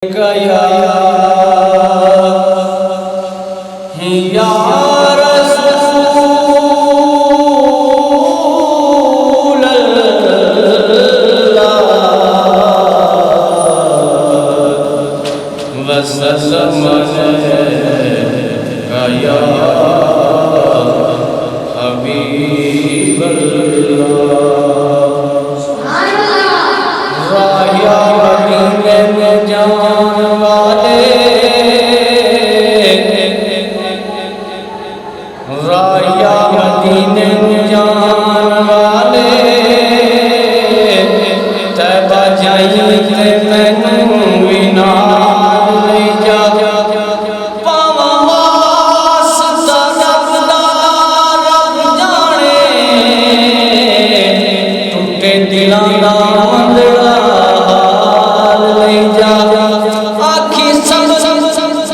गया या रसूल अल्लाह वसल्लम या हबीब राया मदीने जान वाले तैबा जाइए मैनू भी नाल ले जा पावां वास्ता रब दा रब जाने टुटे दिलां दा मंदड़ा हाल ले जा आखी सब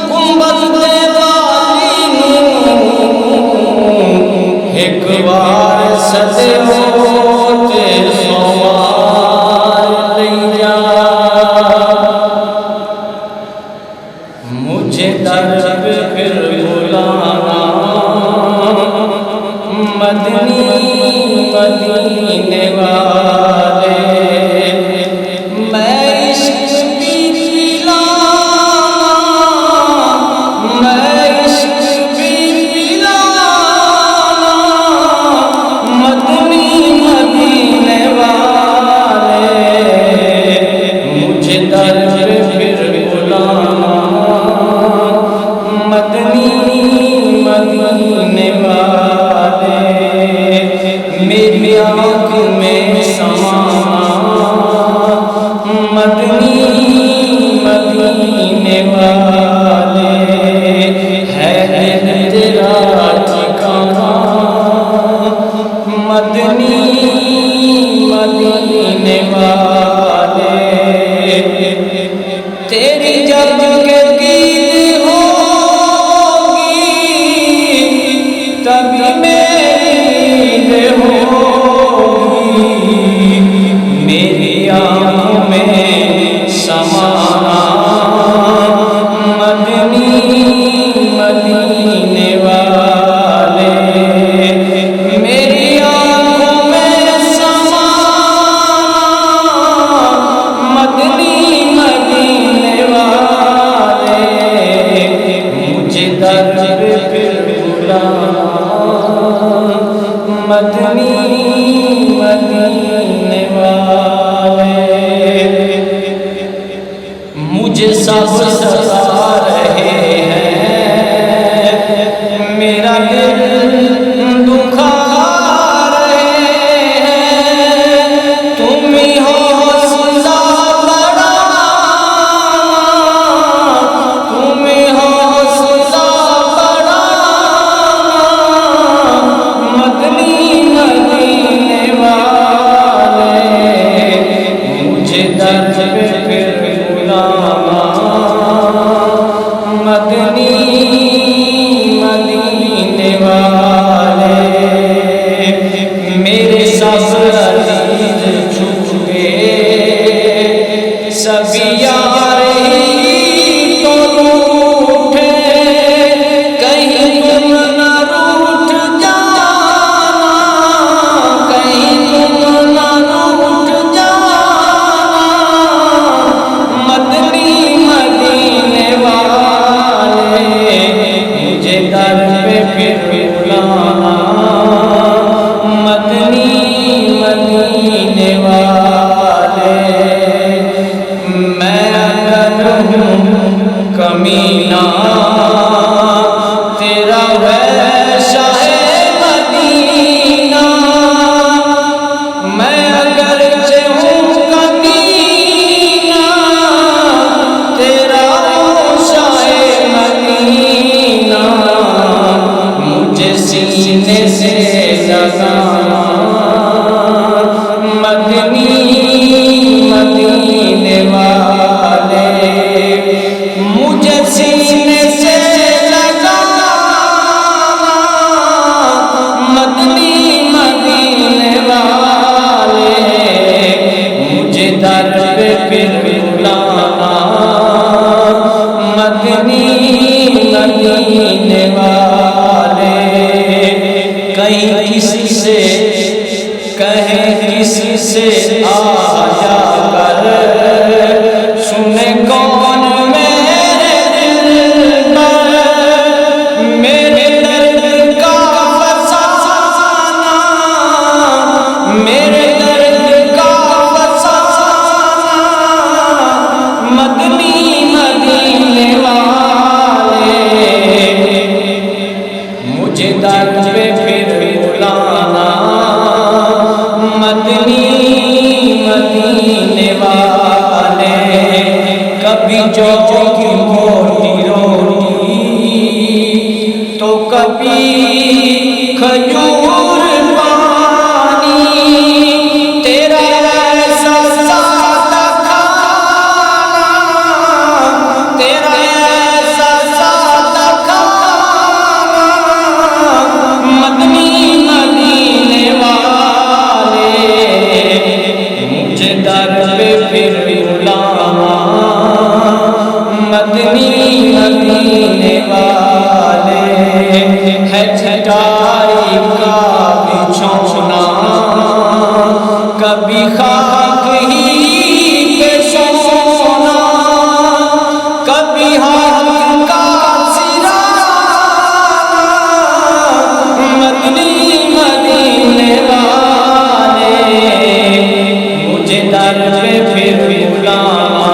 गुंबद दे एक बार सदियों ते सवार ले जा मुझे दर पे फिर बुलाना मदनी मदीने वाले मैं इश्क भी पिलाना मैं इश्क भी पिलाना मदनी मदीने वाले मुझे दर पे फिर बुलाना मदनी मदीने वाले मेरी आँख में समाना मदनी मदीने वाले है तेरा ठिकाना मदनी मदीने वाले तेरी जब के गीत होगी तभी मेरी होगी मेरी आँखों में समाना मदनी मदीने वाले मेरी आँखों में समाना मदनी मदीने वाले मुझे दर पे फिर बुलाना मदनी मदीने वाले मुझे सब सता रहे हैं मेरा दिल दुखा रहे हैं तुम ही हो हौसला बढ़ाना तुम ही हो हौसला बढ़ाना मदनी मदीने वाले मुझे दर पे फिर बुलाना मदनी मदीने वाले मेरे सब अजीज छूटे सभी यार ही तो रूठे कहीं तुम न रूठ जाना कहीं तुम न रूठ जाना मदनी मदीने वाले मुझे दर पे फिर बुलाना मदनी मदीने वाले मैं अगर हूँ कमीना तेरा वैसा है मदीना मैं अगर हूँ कमीना तेरा वैसा है मदीना मुझे सीने से लगाना मदनी मदीने वाले मुझे मदनी मदीने वाले। कहीं किसी से कहें किसी से आ जा कर, सुने कौन मेरे दिल पर, मेरे दर्द का फसाना, मेरे दर्द का फसाना। मदनी मदीने वाले, मुझे दर्द पे फिर बुलाना। मदनी मदीने वाले, कभी जौ की मोटी रोटी तो कभी खजूर पानी। तेरा ऐसा सादा खाना, तेरा ऐसा सादा खाना। मदनी मदीने वाले, मुझे दर पे फिर बुलाना। मदनी मदीने वाले, है छटाई का बिछौना, कभी खाक ही पे सोना, कभी हाथ का सिराना। मदनी मदीने वाले, मुझे दर पे फिर बुलाना।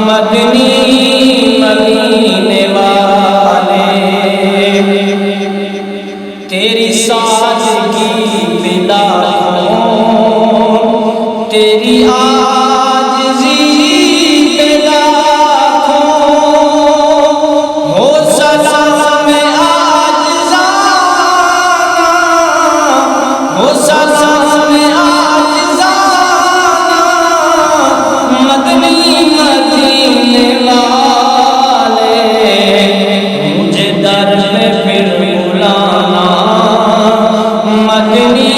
मदनी मदीने वाले, तेरी सादगी पे लाखों, तेरी आजिज़ी पे लाखों। हो सलाम आजिज़ाना, हो सलाम आजिज़ाना। मदनी मदीने वाले, मुझे दर में फिर बुलाना। मदनी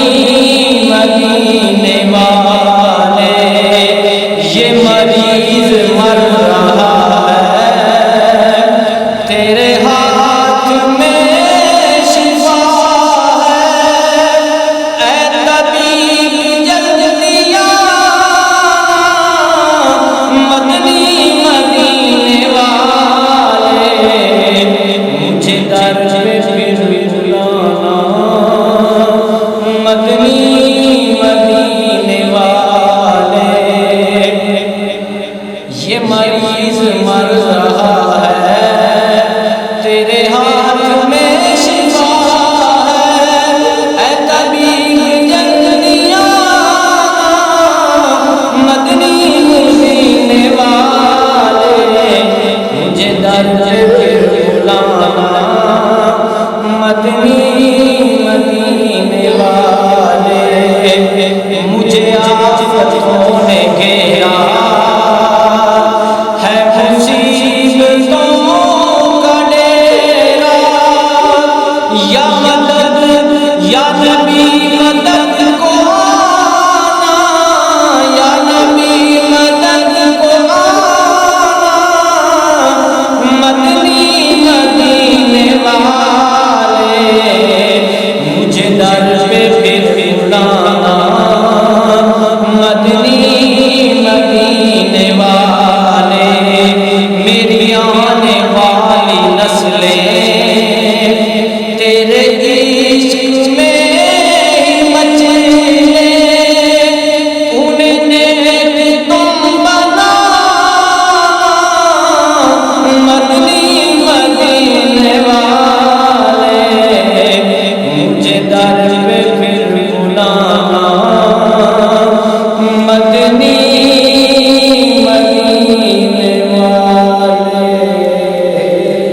मदीने वाले, ये मरीज मर रहा है, तेरे हाथ में शिफा है। ऐ तबीब जल्दी आना। मदनी मदीने वाले, मुझे दर में फिर बुलाना। मदनी मदीने वाले, ये मरीज मर रहा